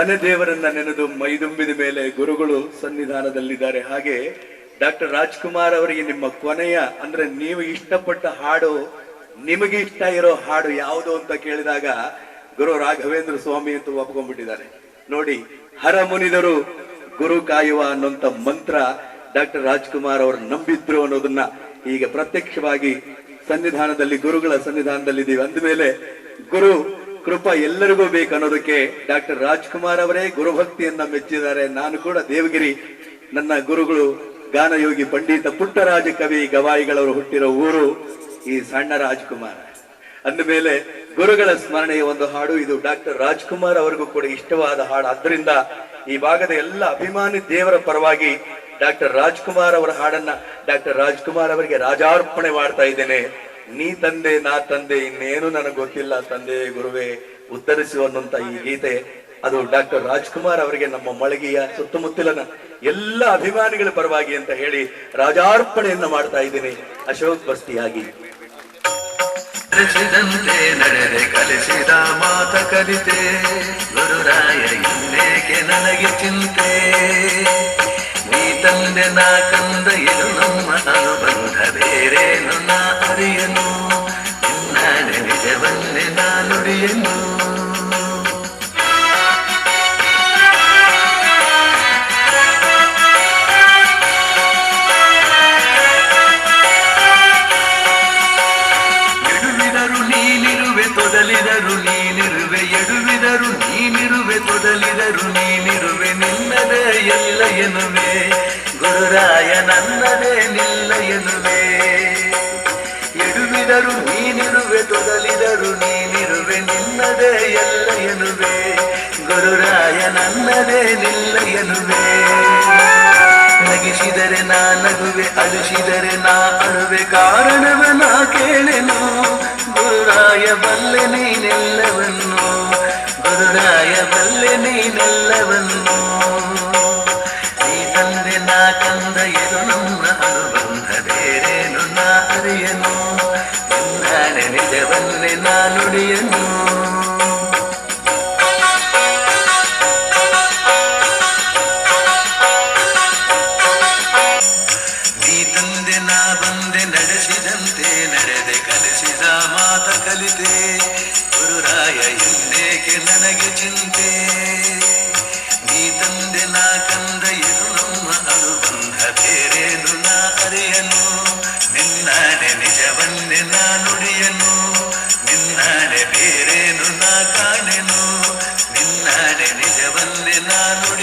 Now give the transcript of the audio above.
ಮನೆ ದೇವರನ್ನ ನೆನೆದು ಮೈದುಂಬಿದ ಮೇಲೆ ಗುರುಗಳು ಸನ್ನಿಧಾನದಲ್ಲಿದ್ದಾರೆ. ಹಾಗೆ ಡಾಕ್ಟರ್ ರಾಜ್ಕುಮಾರ್ ಅವರಿಗೆ ನಿಮ್ಮ ಕೊನೆಯ ಅಂದ್ರೆ ನೀವು ಇಷ್ಟಪಟ್ಟ ಹಾಡು, ನಿಮಗೆ ಇಷ್ಟ ಇರೋ ಹಾಡು ಯಾವುದು ಅಂತ ಕೇಳಿದಾಗ ಗುರು ರಾಘವೇಂದ್ರ ಸ್ವಾಮಿ ಅಂತ ಒಪ್ಕೊಂಡ್ಬಿಟ್ಟಿದ್ದಾರೆ. ನೋಡಿ, ಹರ ಮುನಿದರು ಗುರು ಕಾಯುವ ಅನ್ನೋಂತ ಮಂತ್ರ ಡಾಕ್ಟರ್ ರಾಜ್ಕುಮಾರ್ ಅವರು ನಂಬಿದ್ರು ಅನ್ನೋದನ್ನ ಈಗ ಪ್ರತ್ಯಕ್ಷವಾಗಿ ಸನ್ನಿಧಾನದಲ್ಲಿ, ಗುರುಗಳ ಸನ್ನಿಧಾನದಲ್ಲಿ ಇದೀವಿ ಅಂದಮೇಲೆ ಗುರು ಕೃಪಾ ಎಲ್ಲರಿಗೂ ಬೇಕು ಅನ್ನೋದಕ್ಕೆ ಡಾಕ್ಟರ್ ರಾಜ್ಕುಮಾರ್ ಅವರೇ ಗುರುಭಕ್ತಿಯನ್ನ ಮೆಚ್ಚಿದ್ದಾರೆ. ನಾನು ಕೂಡ ದೇವಗಿರಿ, ನನ್ನ ಗುರುಗಳು ಗಾನಯೋಗಿ ಪಂಡಿತ ಪುಟ್ಟರಾಜ ಕವಿ ಗವಾಯಿಗಳವರು ಹುಟ್ಟಿರೋ ಊರು ಈ ಸಣ್ಣ ರಾಜ್ಕುಮಾರ್ ಅಂದಮೇಲೆ ಗುರುಗಳ ಸ್ಮರಣೆಯ ಒಂದು ಹಾಡು ಇದು. ಡಾಕ್ಟರ್ ರಾಜ್ಕುಮಾರ್ ಅವರಿಗೂ ಕೂಡ ಇಷ್ಟವಾದ ಹಾಡು. ಆದ್ದರಿಂದ ಈ ಭಾಗದ ಎಲ್ಲ ಅಭಿಮಾನಿ ದೇವರ ಪರವಾಗಿ ಡಾಕ್ಟರ್ ರಾಜ್ಕುಮಾರ್ ಅವರ ಹಾಡನ್ನ ಡಾಕ್ಟರ್ ರಾಜ್ಕುಮಾರ್ ಅವರಿಗೆ ರಾಜಾರ್ಪಣೆ ಮಾಡ್ತಾ ಇದ್ದೇನೆ. ನೀ ತಂದೆ ನಾ ತಂದೆ ಇನ್ನೇನು ನನಗೆ ಗೊತ್ತಿಲ್ಲ, ತಂದೆ ಗುರುವೇ ಉತ್ತರಿಸು ಅನ್ನುವಂತ ಈ ಗೀತೆ ಅದು ಡಾಕ್ಟರ್ ರಾಜ್ಕುಮಾರ್ ಅವರಿಗೆ ನಮ್ಮ ಮಳಗಿಯ ಸುತ್ತಮುತ್ತಲಿನ ಎಲ್ಲ ಅಭಿಮಾನಿಗಳ ಪರವಾಗಿ ಅಂತ ಹೇಳಿ ರಾಜಾರ್ಪಣೆಯನ್ನ ಮಾಡ್ತಾ ಇದ್ದೀನಿ. ಅಶೋಕ್ ಬಸ್ತಿಯಾಗಿ ನಡೆದೆ ಕಲಿಸಿದ ಮಾತ ಕಲಿತೆ ಗುರುರಾಯ ಇನ್ನೇಕೆ ನನಗೆ ಚಿಂತೆ, ನೀ ತಂದೆ ನಾ ಕಂದ ಇದು ನಮ್ಮ ಅನುಬಂಧ ಬೇರೇನು ನಾ ಅರಿಯನು, ನಿನ್ನಾಡೆ ನಿಜವನ್ನೇ ನಾ ನುಡಿಯನು. ತೊದಲಿದರು ನೀನಿರುವೆ, ಎಡುವಿದರು ನೀನಿರುವೆ, ತೊದಲಿದರು ನೀನಿರುವೆ, ನಿನ್ನದೇ ಎಲ್ಲ ಎನ್ನುವೆ ಗುರುರಾಯ ನನ್ನದೇ ನಿಲ್ಲ ಎನ್ನುವೆ. ಎಡುವಿದರು ನೀನಿರುವೆ, ತೊದಲಿದರು ನೀನಿರುವೆ, ನಿನ್ನದೇ ಎಲ್ಲ ಎನ್ನುವೆ ಗುರುರಾಯ ನನ್ನದೇ ನಿಲ್ಲ ಎನ್ನುವೆ. ನಗಿಸಿದರೆ ನಾ ನಗುವೆ, ಅಳಿಸಿದರೆ ನಾ ಅಳುವೆ, ಕಾರಣವ ನಾ ಕೇಳೆನು ಗುರುರಾಯ ಬಲ್ಲೆ ನೀನೆಲ್ಲವನ್ನು, ಗುರುರಾಯ ಬಲ್ಲೆ ನೀನೆಲ್ಲವನ್ನು. ನೀ ತಂದೆ ನಾ ಕಂದ ಇದು ನಮ್ಮ ಅನುಬಂಧ ಬೇರೇನು ನಾ ಅರಿಯನು, ನಿನ್ನಾಡೆ ನಿಜವನ್ನೇ ನಾ ನುಡಿಯನು. ನಡೆಸಿದಂತೆ ನಡೆದೆ ಕಲಿಸಿದ ಮಾತ ಕಲಿತೆ ಗುರುರಾಯ ಇನ್ನೇಕೆ ನನಗೆ ಚಿಂತೆ, ನೀ ತಂದೆ ನಾ ಕಂದ ಇದು ನಮ್ಮ ಅನುಬಂಧ ಬೇರೇನು ನಾ ಅರಿಯನು, ನಿನ್ನಾಡೆ ನಿಜವನ್ನೇ ನಾ ನುಡಿಯನು, ನಿನ್ನಾಡೆ ಬೇರೇನು ನಾ ಕಾಣೆನು, ನಿನ್ನಾಡೆ ನಿಜವನ್ನೇ ನಾ ನುಡಿ